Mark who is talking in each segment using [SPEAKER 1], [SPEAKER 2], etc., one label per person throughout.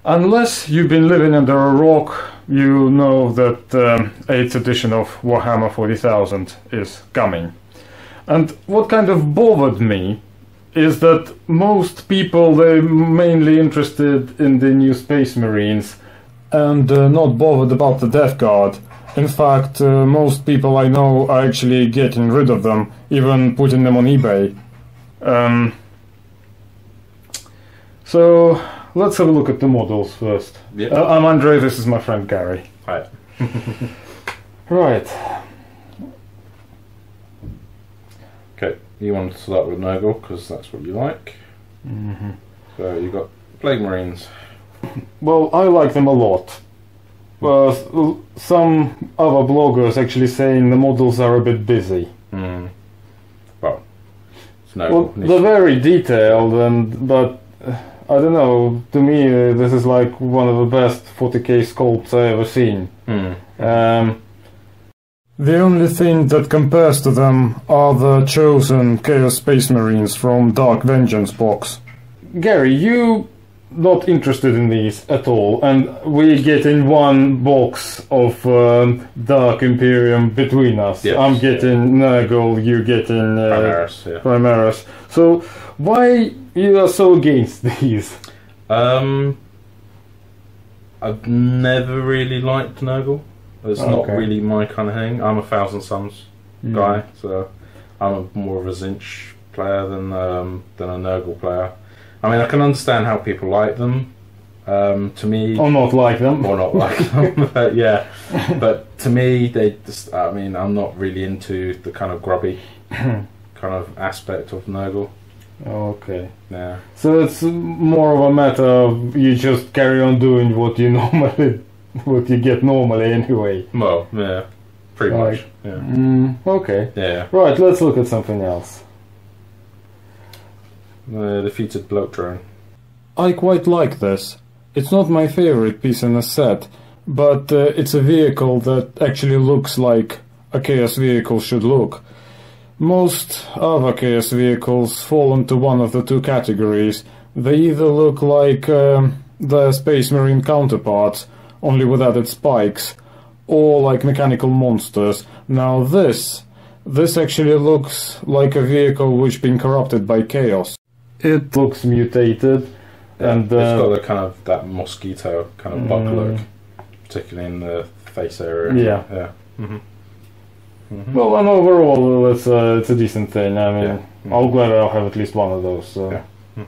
[SPEAKER 1] Unless you've been living under a rock, you know that 8th edition of Warhammer 40,000 is coming. And what kind of bothered me is that most people, they're mainly interested in the new Space Marines and not bothered about the Death Guard. In fact, most people I know are actually getting rid of them, even putting them on eBay. So let's have a look at the models first.
[SPEAKER 2] Yep.
[SPEAKER 1] I'm Andre, this is my friend Gary.
[SPEAKER 2] Hi.
[SPEAKER 1] Right.
[SPEAKER 2] Okay, you want to start with Nurgle because that's what you like. So you got Plague Marines.
[SPEAKER 1] Well, I like them a lot. Some other bloggers actually saying the models are a bit busy.
[SPEAKER 2] Well, it's Nurgle.
[SPEAKER 1] Well, they're very detailed, but I don't know, to me this is like one of the best 40k sculpts I've ever seen. The only thing that compares to them are the chosen Chaos Space Marines from Dark Vengeance box. Gary, you not interested in these at all, and we get in one box of Dark Imperium between us.
[SPEAKER 2] Yes,
[SPEAKER 1] I'm getting Nurgle, you getting
[SPEAKER 2] Primaris, yeah.
[SPEAKER 1] Primaris. So why you are so against these?
[SPEAKER 2] I've never really liked Nurgle. It's not really my kind of thing. I'm a Thousand Suns guy, so I'm more of a Zinch player than a Nurgle player. I mean, I can understand how people like them. To me,
[SPEAKER 1] Or not like them.
[SPEAKER 2] or not like them, but yeah. But to me, they just, I mean, I'm not really into the kind of grubby kind of aspect of Nurgle.
[SPEAKER 1] Okay.
[SPEAKER 2] Yeah.
[SPEAKER 1] So it's more of a matter of you just carry on doing what you get normally anyway.
[SPEAKER 2] Well, yeah, pretty much. Yeah.
[SPEAKER 1] Okay.
[SPEAKER 2] Yeah.
[SPEAKER 1] Right, let's look at something else.
[SPEAKER 2] The defeated Bloat-drone.
[SPEAKER 1] I quite like this. It's not my favorite piece in the set, but it's a vehicle that actually looks like a Chaos vehicle should look. Most other Chaos vehicles fall into one of the two categories. They either look like the Space Marine counterparts, only with added spikes, or like mechanical monsters. Now this actually looks like a vehicle which been corrupted by Chaos. It looks mutated, and
[SPEAKER 2] it's got the kind of that mosquito kind of bug look, particularly in the face area.
[SPEAKER 1] Yeah. Well, and overall, it's a decent thing. I mean, I'm glad I'll have at least one of those. So.
[SPEAKER 2] Yeah.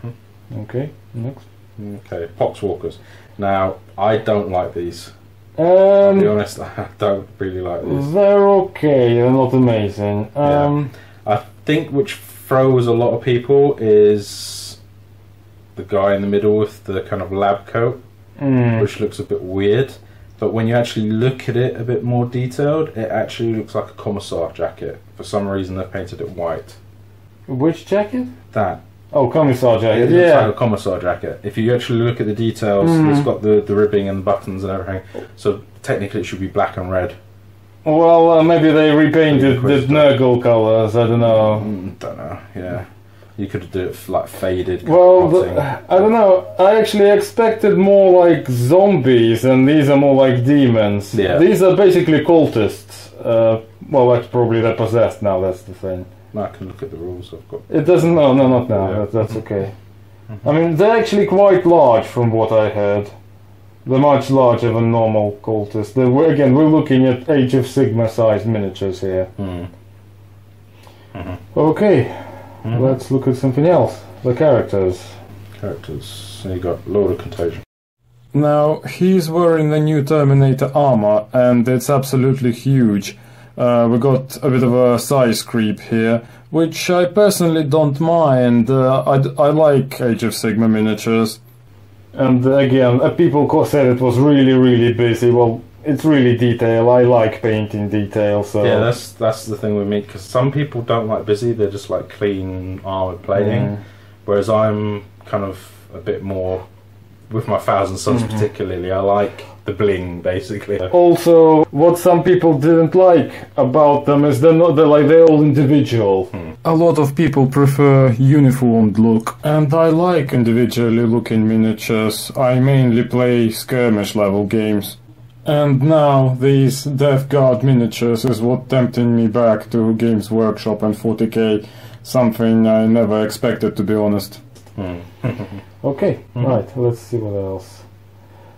[SPEAKER 1] Okay, next.
[SPEAKER 2] Okay, Poxwalkers. Now, I don't like these. I'll be honest, I don't really like these.
[SPEAKER 1] They're okay, they're not amazing.
[SPEAKER 2] I think which throws a lot of people is the guy in the middle with the kind of lab coat, which looks a bit weird. But when you actually look at it a bit more detailed, it actually looks like a commissar jacket. For some reason, they've painted it white.
[SPEAKER 1] Which jacket?
[SPEAKER 2] That.
[SPEAKER 1] Oh, commissar jacket.
[SPEAKER 2] It looks like a commissar jacket. If you actually look at the details, it's got the ribbing and the buttons and everything. So technically, it should be black and red.
[SPEAKER 1] Well, maybe they repainted the Nurgle colours. I don't know.
[SPEAKER 2] Don't know. Yeah, you could do it like faded.
[SPEAKER 1] Well, I don't know. I actually expected more like zombies, and these are more like demons.
[SPEAKER 2] Yeah.
[SPEAKER 1] These are basically cultists. Well, that's probably they're possessed now. That's the thing.
[SPEAKER 2] I can look at the rules. I've got.
[SPEAKER 1] It doesn't. No, not now.
[SPEAKER 2] Yeah.
[SPEAKER 1] That's okay. I mean, they're actually quite large, from what I heard. They're much larger than normal cultists. We're looking at Age of Sigmar sized miniatures here. Okay, let's look at something else. The characters.
[SPEAKER 2] So you got Lord of Contagion.
[SPEAKER 1] Now, he's wearing the new Terminator armor, and it's absolutely huge. We got a bit of a size creep here, which I personally don't mind. I like Age of Sigmar miniatures. And again, people said it was really, really busy. Well, it's really detailed. I like painting detail, so...
[SPEAKER 2] Yeah, that's the thing with me, because some people don't like busy, they just like clean armoured plating, whereas I'm kind of a bit more, with my Thousand Suns particularly, I like the bling, basically.
[SPEAKER 1] Also, what some people didn't like about them is they're all individual. a lot of people prefer uniformed look, and I like individually looking miniatures. I mainly play skirmish level games. And now these Death Guard miniatures is what tempting me back to Games Workshop and 40k, something I never expected, to be honest.
[SPEAKER 3] Okay, right, let's see what else.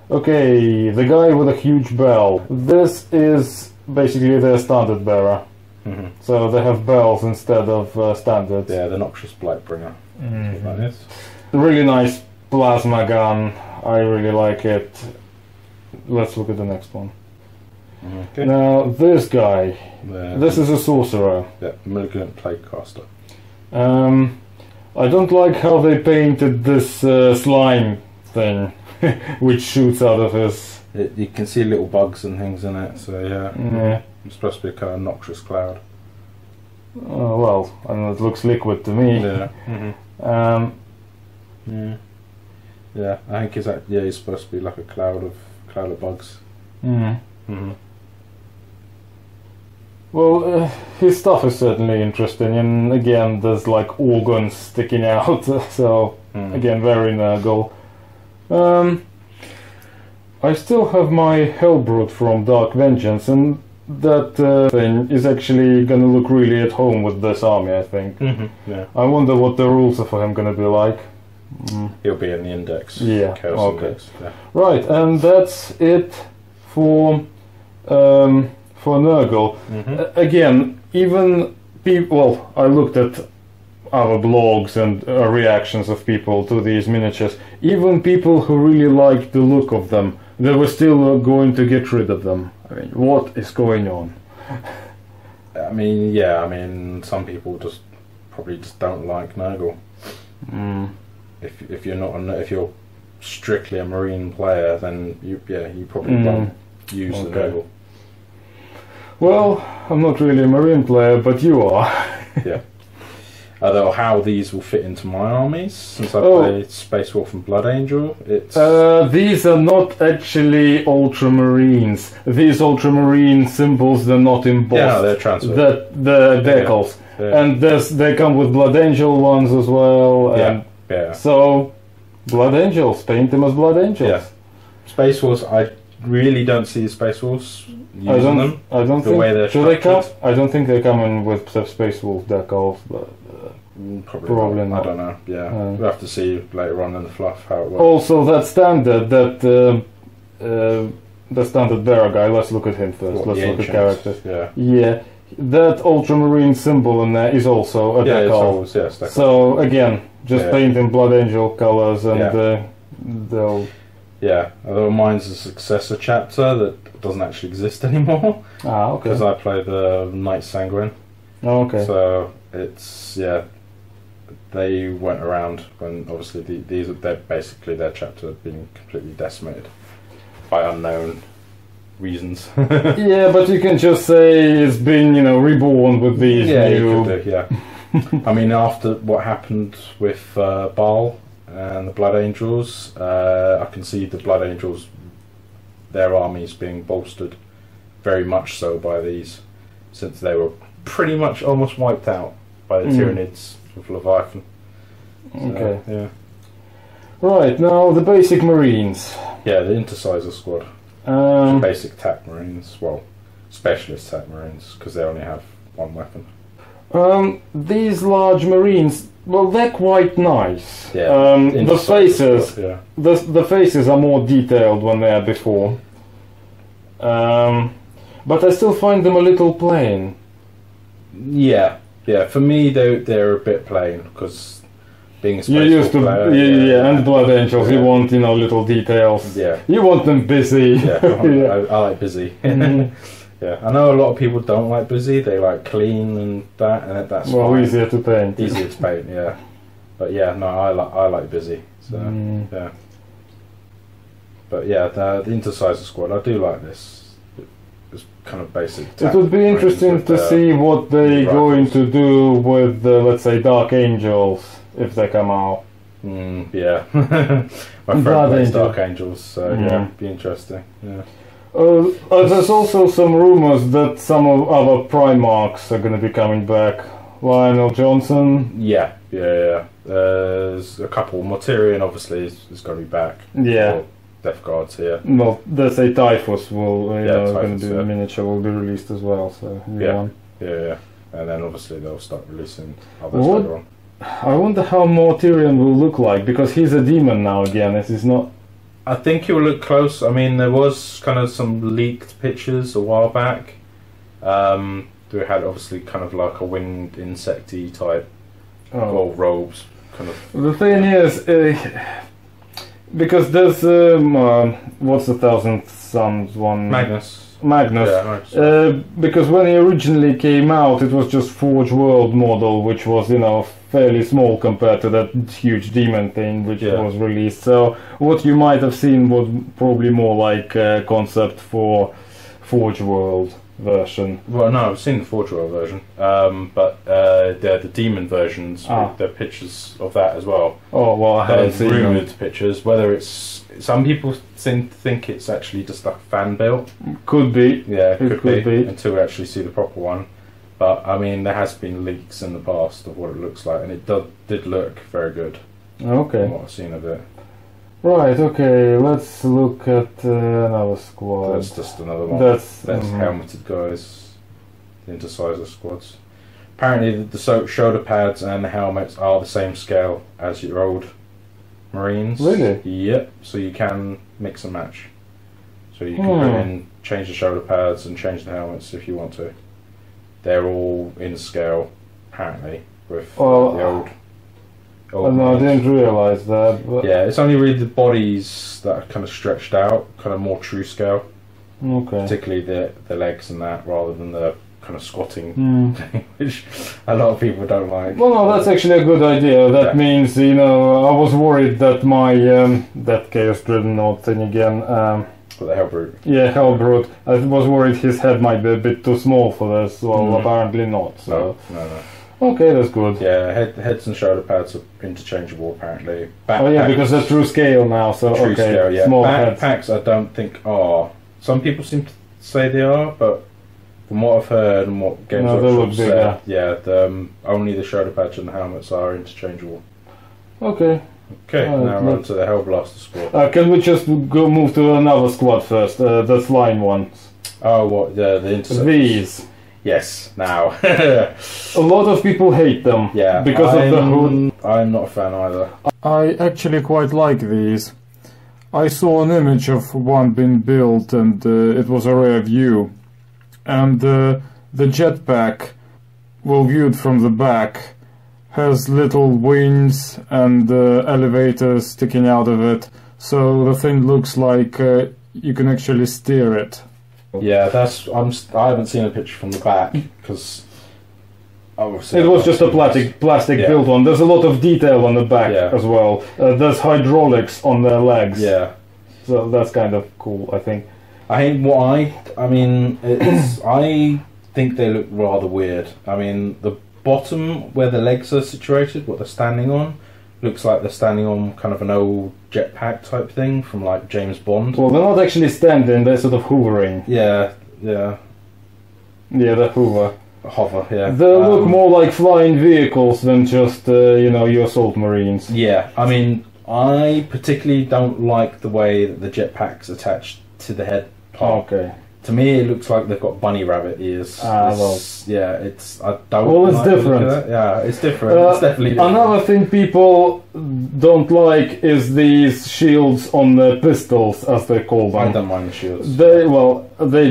[SPEAKER 3] Okay, the guy with a huge bell. This is basically their standard bearer. So they have bells instead of standards.
[SPEAKER 2] Yeah, the Noxious Blightbringer. Like this.
[SPEAKER 3] Really nice plasma gun. I really like it. Let's look at the next one.
[SPEAKER 2] Okay.
[SPEAKER 3] Now, this guy. This is a sorcerer.
[SPEAKER 2] Yeah, Malignant Plaguecaster.
[SPEAKER 3] I don't like how they painted this slime thing, which shoots out of his...
[SPEAKER 2] You can see little bugs and things in it, so yeah. It's supposed to be a kind of noxious cloud.
[SPEAKER 3] Oh, well, I don't know, it looks liquid to me.
[SPEAKER 2] Yeah. Yeah, I think he's supposed to be like a cloud of bugs.
[SPEAKER 3] Well, his stuff is certainly interesting, and again, there's like organs sticking out, so again, very Nurgle. I still have my Hellbrute from Dark Vengeance, and that thing is actually going to look really at home with this army, I think.
[SPEAKER 2] Yeah.
[SPEAKER 3] I wonder what the rules are for him going to be like.
[SPEAKER 2] He'll be in the index.
[SPEAKER 3] Yeah,
[SPEAKER 2] Chaos
[SPEAKER 3] okay.
[SPEAKER 2] Index. Yeah.
[SPEAKER 3] Right, and that's it for Nurgle. Again, even people... Well, I looked at other blogs and reactions of people to these miniatures. Even people who really liked the look of them, they were still going to get rid of them. I mean, what is going on?
[SPEAKER 2] I mean, yeah, some people probably just don't like Nurgle. If you're strictly a Marine player, then you probably won't use the Nurgle.
[SPEAKER 3] Well, I'm not really a Marine player, but you are.
[SPEAKER 2] Yeah. Although how these will fit into my armies, since I play Space Wolf and Blood Angel, it's...
[SPEAKER 3] these are not actually Ultramarines. These Ultramarine symbols, they're not embossed.
[SPEAKER 2] Yeah, no, they're transferred.
[SPEAKER 3] The decals.
[SPEAKER 2] Yeah.
[SPEAKER 3] And they come with Blood Angel ones as well. And
[SPEAKER 2] yeah.
[SPEAKER 3] So, Blood Angels, paint them as Blood Angels.
[SPEAKER 2] Yeah. Space Wolves, I really don't see the Space Wolves using them.
[SPEAKER 3] I don't
[SPEAKER 2] the
[SPEAKER 3] think...
[SPEAKER 2] way they're
[SPEAKER 3] they come?
[SPEAKER 2] structured.
[SPEAKER 3] I don't think they come in with Space Wolf decals, but...
[SPEAKER 2] Probably
[SPEAKER 3] not.
[SPEAKER 2] I don't know. Yeah, we'll have to see later on in the fluff how it works.
[SPEAKER 3] Also, that standard, the standard bearer guy. Let's look at him first. Let's look at characters. Yeah, that Ultramarine symbol in there is also a decal. So again, just paint in Blood Angel colors, and they'll.
[SPEAKER 2] Yeah, although mine's a successor chapter that doesn't actually exist anymore.
[SPEAKER 3] Ah, okay.
[SPEAKER 2] Because I play the Knight Sanguine.
[SPEAKER 3] Oh, okay.
[SPEAKER 2] So it's they went around when obviously their chapter had been completely decimated by unknown reasons.
[SPEAKER 3] Yeah, but you can just say it's been reborn with these new.
[SPEAKER 2] You could do, yeah. I mean, after what happened with Baal and the Blood Angels, I can see the Blood Angels, their armies being bolstered very much so by these, since they were pretty much almost wiped out by the Tyranids with Leviathan. So,
[SPEAKER 3] okay.
[SPEAKER 2] Yeah.
[SPEAKER 3] Right, now the basic Marines.
[SPEAKER 2] Yeah, the Interciser Squad. Basic TAC Marines. Well, Specialist TAC Marines, because they only have one weapon.
[SPEAKER 3] These large Marines, well, they're quite nice.
[SPEAKER 2] Yeah.
[SPEAKER 3] The faces,
[SPEAKER 2] Squad,
[SPEAKER 3] the faces are more detailed than they are before. But I still find them a little plain.
[SPEAKER 2] Yeah. For me, they're a bit plain, because being a Space
[SPEAKER 3] You're used to
[SPEAKER 2] player,
[SPEAKER 3] and Blood Angels. You want little details.
[SPEAKER 2] Yeah.
[SPEAKER 3] You want them busy.
[SPEAKER 2] Yeah. I like busy. Yeah. I know a lot of people don't like busy. They like clean and that's fine.
[SPEAKER 3] Easier to paint.
[SPEAKER 2] Easier to paint. Yeah. But yeah, no, I like busy. So yeah. But yeah, the Interciser Squad, I do like this. It's kind of basic.
[SPEAKER 3] It would be interesting to see what they're going to do with, let's say, Dark Angels, if they come out.
[SPEAKER 2] Yeah. My friend plays Dark Angels, so yeah, be interesting. Yeah.
[SPEAKER 3] There's also some rumors that some of other Primarchs are going to be coming back, Lionel Johnson.
[SPEAKER 2] Yeah. There's a couple. Mortarion obviously is going to be back.
[SPEAKER 3] Yeah.
[SPEAKER 2] Death Guards here.
[SPEAKER 3] Well, they say Typhus will,
[SPEAKER 2] Typhus,
[SPEAKER 3] the miniature will be released as well. So
[SPEAKER 2] yeah. And then obviously they'll start releasing others later on.
[SPEAKER 3] I wonder how Mortarion will look like, because he's a demon now again. It is not.
[SPEAKER 2] I think he'll look close. I mean, there was kind of some leaked pictures a while back. They had obviously kind of like a winged insecty type, robes kind of.
[SPEAKER 3] The thing is, because there's what's the Thousand Suns one?
[SPEAKER 2] Magnus.
[SPEAKER 3] Yeah, because when he originally came out, it was just Forge World model, which was fairly small compared to that huge demon thing which was released. So what you might have seen was probably more like a concept for Forge World version.
[SPEAKER 2] Well, no, I've seen the Forge World version, but the demon versions, the pictures of that as well.
[SPEAKER 3] Oh well, I haven't seen
[SPEAKER 2] rumoured pictures. Whether it's some people think it's actually just like fan built.
[SPEAKER 3] Could be.
[SPEAKER 2] Yeah, it could be until we actually see the proper one. But I mean, there has been leaks in the past of what it looks like, and it did look very good.
[SPEAKER 3] Okay.
[SPEAKER 2] From what I've seen of it.
[SPEAKER 3] Right. Okay. Let's look at another squad.
[SPEAKER 2] That's just another one. That's helmeted guys, the Interciser squads. Apparently, the shoulder pads and the helmets are the same scale as your old Marines.
[SPEAKER 3] Really?
[SPEAKER 2] Yep. So you can mix and match. So you can put in, change the shoulder pads and change the helmets if you want to. They're all in scale, apparently, with the old.
[SPEAKER 3] No, I didn't realise that. But
[SPEAKER 2] yeah, it's only really the bodies that are kind of stretched out, kind of more true scale.
[SPEAKER 3] Okay.
[SPEAKER 2] Particularly the legs and that, rather than the kind of squatting thing, which a lot of people don't like.
[SPEAKER 3] Well, no, that's actually a good idea. That means, I was worried that my that Chaos Dreadnought thing again.
[SPEAKER 2] The Hellbrute.
[SPEAKER 3] Yeah, Hellbrute. I was worried his head might be a bit too small for this. Well, apparently not. So.
[SPEAKER 2] No.
[SPEAKER 3] Okay, that's good.
[SPEAKER 2] Yeah, heads and shoulder pads are interchangeable apparently.
[SPEAKER 3] Because they're true scale now. So
[SPEAKER 2] true scale, yeah.
[SPEAKER 3] Small
[SPEAKER 2] Backpacks I don't think are. Some people seem to say they are, but from what I've heard and what Games Workshop said, only the shoulder pads and the helmets are interchangeable.
[SPEAKER 3] Okay.
[SPEAKER 2] Now we're on to the Hellblaster squad.
[SPEAKER 3] Can we just move to another squad first? The flying ones.
[SPEAKER 2] Oh, what? The Interceptors.
[SPEAKER 3] These.
[SPEAKER 2] Yes, now.
[SPEAKER 3] A lot of people hate them.
[SPEAKER 2] Yeah.
[SPEAKER 3] Because of the hood.
[SPEAKER 2] I'm not a fan either.
[SPEAKER 1] I actually quite like these. I saw an image of one being built, and it was a rare view. And the jetpack, well viewed from the back, has little wings and elevators sticking out of it, so the thing looks like you can actually steer it.
[SPEAKER 2] Yeah, I haven't seen a picture from the back because
[SPEAKER 3] it was just a plastic built one. There's a lot of detail on the back as well. There's hydraulics on their legs.
[SPEAKER 2] Yeah,
[SPEAKER 3] so that's kind of cool, I think.
[SPEAKER 2] I think they look rather weird. I mean, the bottom where the legs are situated, what they're standing on, looks like they're standing on kind of an old jetpack type thing from like James Bond.
[SPEAKER 3] Well, they're not actually standing, they're sort of hovering.
[SPEAKER 2] Yeah,
[SPEAKER 3] they hover.
[SPEAKER 2] Yeah.
[SPEAKER 3] They look more like flying vehicles than just, your assault marines.
[SPEAKER 2] Yeah, I mean, I particularly don't like the way that the jetpack's attached to the head part.
[SPEAKER 3] Okay.
[SPEAKER 2] To me, it looks like they've got bunny rabbit ears.
[SPEAKER 3] I don't. Well, it's different.
[SPEAKER 2] Yeah, it's different. It's definitely different.
[SPEAKER 3] Another thing people don't like is these shields on the pistols, as they call them.
[SPEAKER 2] I don't mind the shields.
[SPEAKER 3] They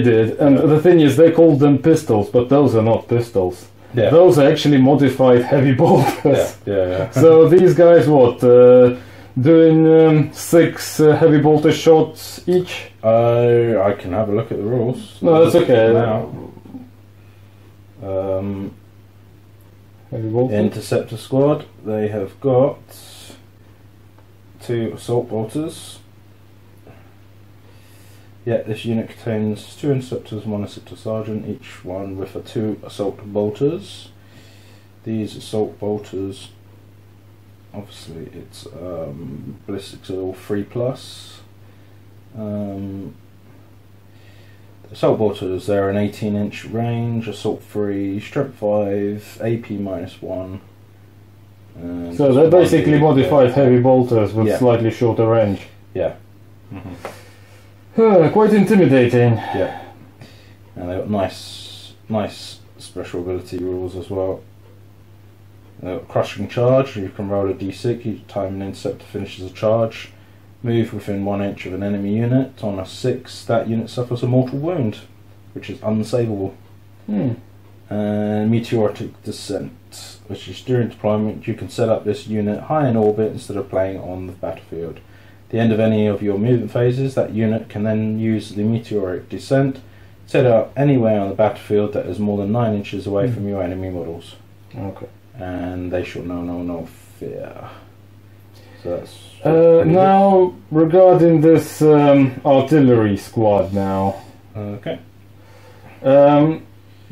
[SPEAKER 3] did, and the thing is, they called them pistols, but those are not pistols. Yeah. Those are actually modified heavy bolters.
[SPEAKER 2] Yeah.
[SPEAKER 3] So these guys, doing 6 heavy bolter shots each?
[SPEAKER 2] I can have a look at the rules.
[SPEAKER 3] No, that's okay.
[SPEAKER 2] Now.
[SPEAKER 3] Heavy bolter.
[SPEAKER 2] Interceptor squad, they have got 2 assault bolters. Yeah, this unit contains 2 interceptors, 1 interceptor sergeant, each one with 2 assault bolters. These assault bolters, obviously it's ballistics are all 3+. Assault bolters, they're an 18-inch range, assault 3, strength 5, AP -1.
[SPEAKER 3] So they're basically modified heavy bolters with slightly shorter range.
[SPEAKER 2] Yeah.
[SPEAKER 3] Quite intimidating.
[SPEAKER 2] Yeah. And they've got nice special ability rules as well. Crushing charge, you can roll a d6, each time an interceptor finishes a charge. Move within 1 inch of an enemy unit. On a 6, that unit suffers a mortal wound, which is unsavable. And meteoric descent, which is during deployment, you can set up this unit high in orbit instead of playing on the battlefield. At the end of any of your movement phases, that unit can then use the meteoric descent, set up anywhere on the battlefield that is more than 9 inches away from your enemy models.
[SPEAKER 3] Okay.
[SPEAKER 2] And they shall know no fear. So that's
[SPEAKER 3] now regarding this artillery squad now.
[SPEAKER 2] Okay.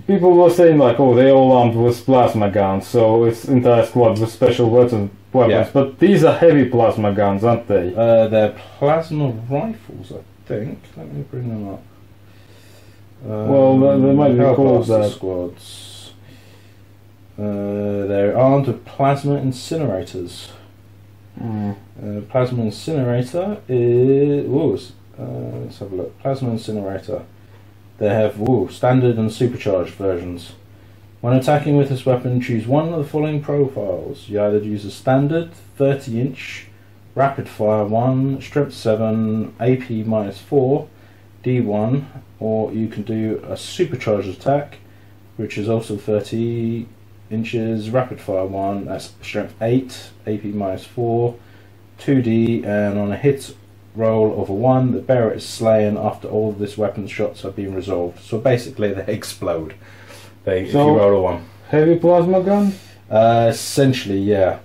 [SPEAKER 3] People were saying like, oh, they all armed with plasma guns, so it's entire squad with special weapons.
[SPEAKER 2] Yeah.
[SPEAKER 3] But these are heavy plasma guns, aren't they?
[SPEAKER 2] They're plasma rifles, I think. Let me bring them up.
[SPEAKER 3] Well, they might be called that.
[SPEAKER 2] Squads. They're armed with plasma incinerators. Plasma incinerator is... let's have a look. Plasma incinerator. They have standard and supercharged versions. When attacking with this weapon, choose one of the following profiles. You either use a standard 30-inch, rapid fire 1, strength 7, AP -4, D1, or you can do a supercharged attack, which is also 30 inches, rapid fire 1, that's strength 8, AP -4, 2D, and on a hit roll of a 1, the bearer is slain after all of this weapon's shots have been resolved. So basically they explode if you roll a 1.
[SPEAKER 3] Heavy plasma gun?
[SPEAKER 2] Essentially, yeah.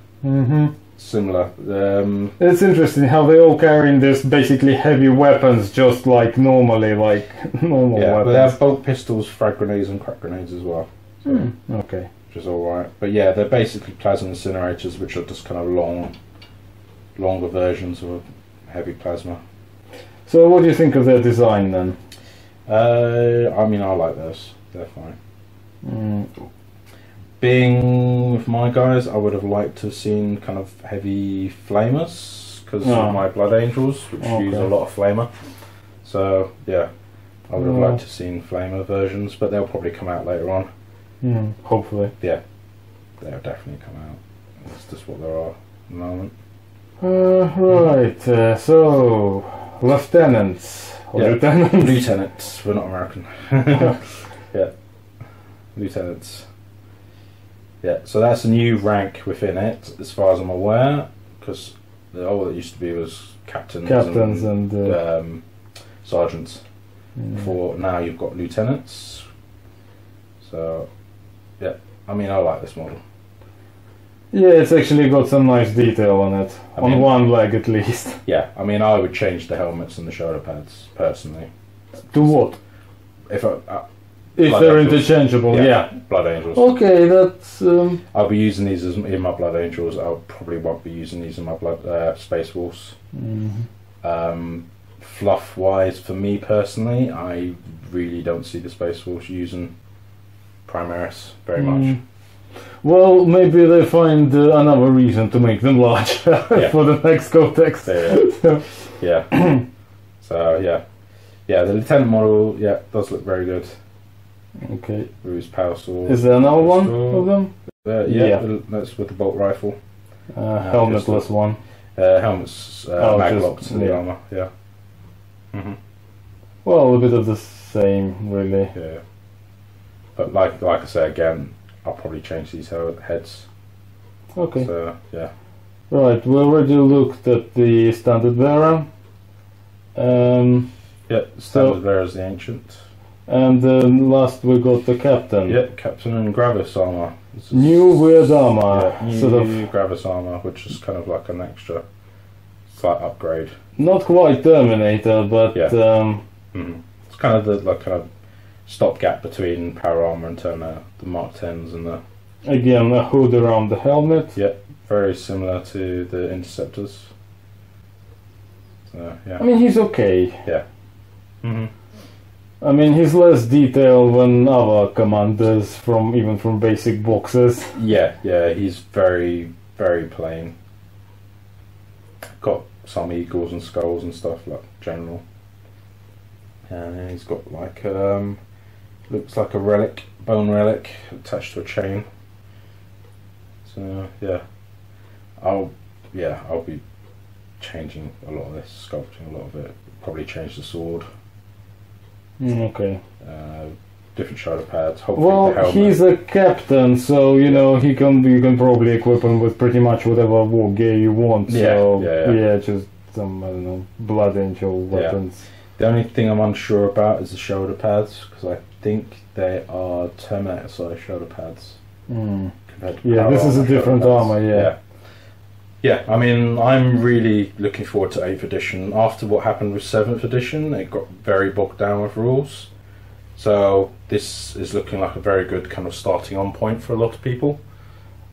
[SPEAKER 2] Similar.
[SPEAKER 3] It's interesting how they all carrying this basically heavy weapons just like normally, like normal weapons.
[SPEAKER 2] But they have bolt pistols, frag grenades and crack grenades as well. So,
[SPEAKER 3] okay.
[SPEAKER 2] Which is alright. But yeah, they're basically plasma incinerators, which are just kind of longer versions of heavy plasma.
[SPEAKER 3] So what do you think of their design then?
[SPEAKER 2] I mean, I like those. They're fine. Being with my guys, I would have liked to have seen kind of heavy flamers because of my Blood Angels, which use a lot of flamer. So yeah, I would have liked to have seen flamer versions, but they'll probably come out later on.
[SPEAKER 3] Hopefully.
[SPEAKER 2] Yeah, they'll definitely come out. That's just what there are at the moment.
[SPEAKER 3] Right, so lieutenants.
[SPEAKER 2] Lieutenants. We're not American. Yeah, lieutenants. Yeah, so that's a new rank within it, as far as I'm aware, because all it used to be was captains and sergeants. For now, you've got lieutenants. So, yeah, I mean, I like this model.
[SPEAKER 3] Yeah, it's actually got some nice detail on it, on one leg at least.
[SPEAKER 2] Yeah, I mean, I would change the helmets and the shoulder pads, personally.
[SPEAKER 3] To what?
[SPEAKER 2] If
[SPEAKER 3] they're interchangeable, yeah.
[SPEAKER 2] Blood Angels.
[SPEAKER 3] Okay, that's...
[SPEAKER 2] I'll be using these in my Blood Angels. I probably won't be using these in my Space Wolves. Fluff-wise, for me personally, I really don't see the Space Wolves using Primaris very much.
[SPEAKER 3] Well, maybe they find another reason to make them large for the next Codex.
[SPEAKER 2] Yeah. So, yeah. Yeah, the Lieutenant model, does look very good.
[SPEAKER 3] Okay.
[SPEAKER 2] With his power sword.
[SPEAKER 3] Is there another one of them?
[SPEAKER 2] That's with the bolt rifle.
[SPEAKER 3] Helmetless one.
[SPEAKER 2] Helmet's mag-locked to the armour, yeah.
[SPEAKER 3] Well, a bit of the same, really.
[SPEAKER 2] Yeah. But like I say again, I'll probably change these heads.
[SPEAKER 3] Okay.
[SPEAKER 2] So, yeah.
[SPEAKER 3] Right, we already looked at the standard bearer.
[SPEAKER 2] Standard bearer is the ancient.
[SPEAKER 3] And then last we got the captain.
[SPEAKER 2] Yeah, captain and Gravis armour.
[SPEAKER 3] New weird armour.
[SPEAKER 2] New Gravis armour, which is kind of like an extra slight upgrade.
[SPEAKER 3] Not quite Terminator, but
[SPEAKER 2] it's kind of the stopgap between power armour and Terminator, the Mark 10s and the...
[SPEAKER 3] Again, a hood around the helmet.
[SPEAKER 2] Yeah, very similar to the Interceptors. So, yeah.
[SPEAKER 3] I mean, he's okay.
[SPEAKER 2] Yeah.
[SPEAKER 3] I mean, he's less detailed than other commanders even from basic boxes.
[SPEAKER 2] Yeah, he's very, very plain. Got some eagles and skulls and stuff, like general. And he's got like, looks like a relic, bone relic, attached to a chain. So yeah, I'll be changing a lot of this, sculpting a lot of it. Probably change the sword.
[SPEAKER 3] Okay.
[SPEAKER 2] Different shoulder pads. Hopefully
[SPEAKER 3] well,
[SPEAKER 2] the helmet.
[SPEAKER 3] He's a captain, so you know you can probably equip him with pretty much whatever war gear you want. So yeah, just some, I don't know, Blood Angel weapons.
[SPEAKER 2] The only thing I'm unsure about is the shoulder pads, because I think they are Terminator size shoulder pads. Compared to
[SPEAKER 3] this is a different armor.
[SPEAKER 2] Yeah, I mean, I'm really looking forward to 8th edition. After what happened with 7th edition, it got very bogged down with rules. So this is looking like a very good kind of starting on point for a lot of people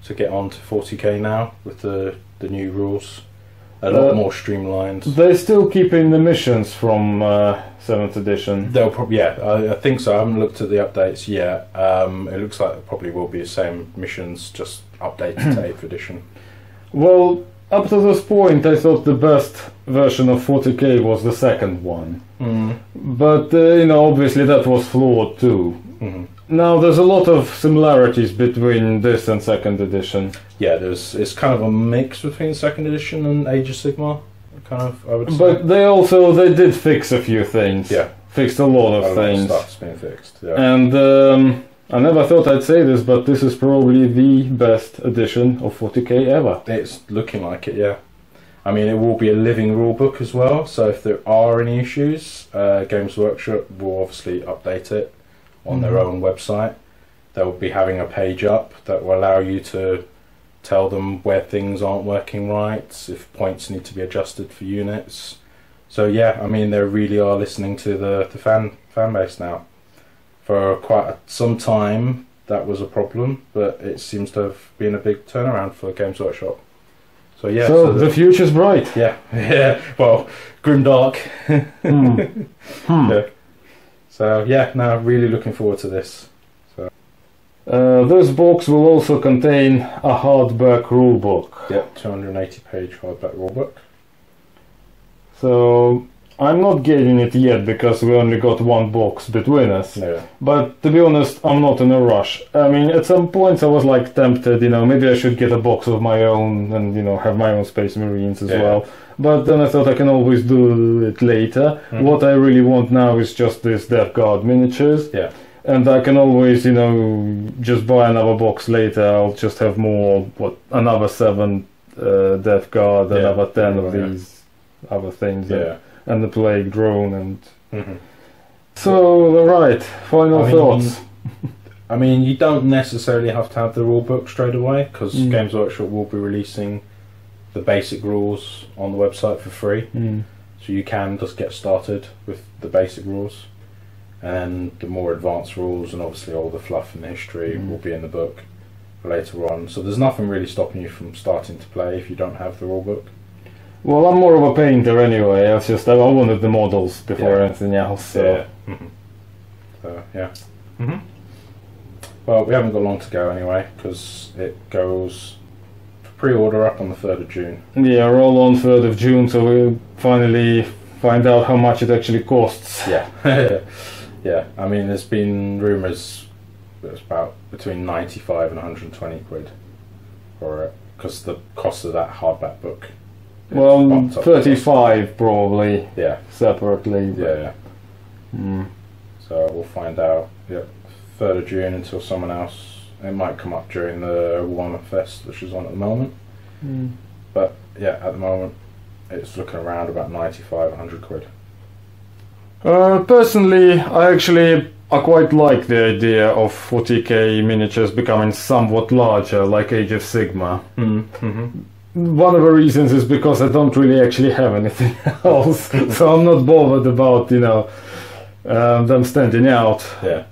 [SPEAKER 2] to get on to 40k now with the new rules. A lot more streamlined.
[SPEAKER 3] They're still keeping the missions from 7th edition.
[SPEAKER 2] They'll probably, I think so. I haven't looked at the updates yet. It looks like it probably will be the same missions, just updated to 8th edition.
[SPEAKER 3] Well, up to this point, I thought the best version of 40k was the second one. But, obviously that was flawed too. Now, there's a lot of similarities between this and 2nd edition.
[SPEAKER 2] Yeah, it's kind of a mix between 2nd edition and Age of Sigmar, kind of, I would say.
[SPEAKER 3] But they did fix a few things.
[SPEAKER 2] Yeah.
[SPEAKER 3] Fixed a lot of things.
[SPEAKER 2] A lot of stuff's been fixed, yeah.
[SPEAKER 3] And I never thought I'd say this, but this is probably the best edition of 40k ever.
[SPEAKER 2] It's looking like it, yeah. I mean, it will be a living rulebook as well, so if there are any issues, Games Workshop will obviously update it on their own website. They'll be having a page up that will allow you to tell them where things aren't working right, if points need to be adjusted for units. So yeah, I mean, they really are listening to the fan base now. For quite some time, that was a problem, but it seems to have been a big turnaround for Games Workshop. So yeah,
[SPEAKER 3] so the future's bright.
[SPEAKER 2] Yeah. Well, grimdark. Yeah. So yeah, no, really looking forward to this. So.
[SPEAKER 3] This box will also contain a hardback rulebook.
[SPEAKER 2] Yep, 280-page hardback rulebook.
[SPEAKER 3] So I'm not getting it yet because we only got one box between us.
[SPEAKER 2] Yeah.
[SPEAKER 3] But to be honest, I'm not in a rush. I mean, at some points I was like tempted, maybe I should get a box of my own and, have my own Space Marines as well. But then I thought I can always do it later. What I really want now is just these Death Guard miniatures.
[SPEAKER 2] Yeah.
[SPEAKER 3] And I can always, just buy another box later. I'll just have another 7 Death Guard, another 10 of these other things.
[SPEAKER 2] Yeah.
[SPEAKER 3] And the Bloat-drone and... So, right, final thoughts.
[SPEAKER 2] I mean, you don't necessarily have to have the rulebook straight away, because Games Workshop will be releasing the basic rules on the website for free. So you can just get started with the basic rules. And the more advanced rules and obviously all the fluff and the history will be in the book later on. So there's nothing really stopping you from starting to play if you don't have the rulebook.
[SPEAKER 3] Well, I'm more of a painter anyway. I wanted the models before anything else. So.
[SPEAKER 2] Yeah. So yeah. Well, we haven't got long to go anyway, because it goes for pre-order up on the 3rd of June. Yeah,
[SPEAKER 3] we're all on 3rd of June, so we'll finally find out how much it actually costs.
[SPEAKER 2] Yeah. Yeah, I mean, there's been rumours that it's about between 95 and 120 quid for it, because the cost of that hardback book.
[SPEAKER 3] Well, 35 probably.
[SPEAKER 2] Yeah.
[SPEAKER 3] Separately.
[SPEAKER 2] Yeah. So we'll find out. Yeah, 3rd of June until someone else. It might come up during the Warhammer Fest, which is on at the moment. But yeah, at the moment, it's looking around about 95, 100 quid.
[SPEAKER 3] Personally, I quite like the idea of 40k miniatures becoming somewhat larger, like Age of Sigmar. One of the reasons is because I don't really actually have anything else, so I'm not bothered about, them standing out.
[SPEAKER 2] Yeah.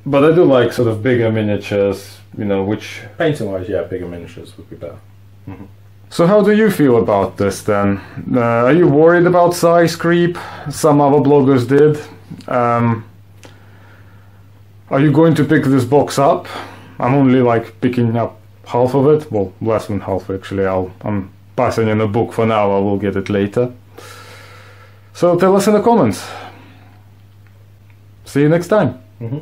[SPEAKER 3] But I do like sort of bigger miniatures, which...
[SPEAKER 2] Painting-wise, yeah, bigger miniatures would be better.
[SPEAKER 3] So how do you feel about this then? Are you worried about size creep? Some other bloggers did.
[SPEAKER 1] Are you going to pick this box up? I'm only like picking up half of it. Well, less than half actually. I'm passing in a book for now. I will get it later. So tell us in the comments. See you next time.
[SPEAKER 2] Mm-hmm.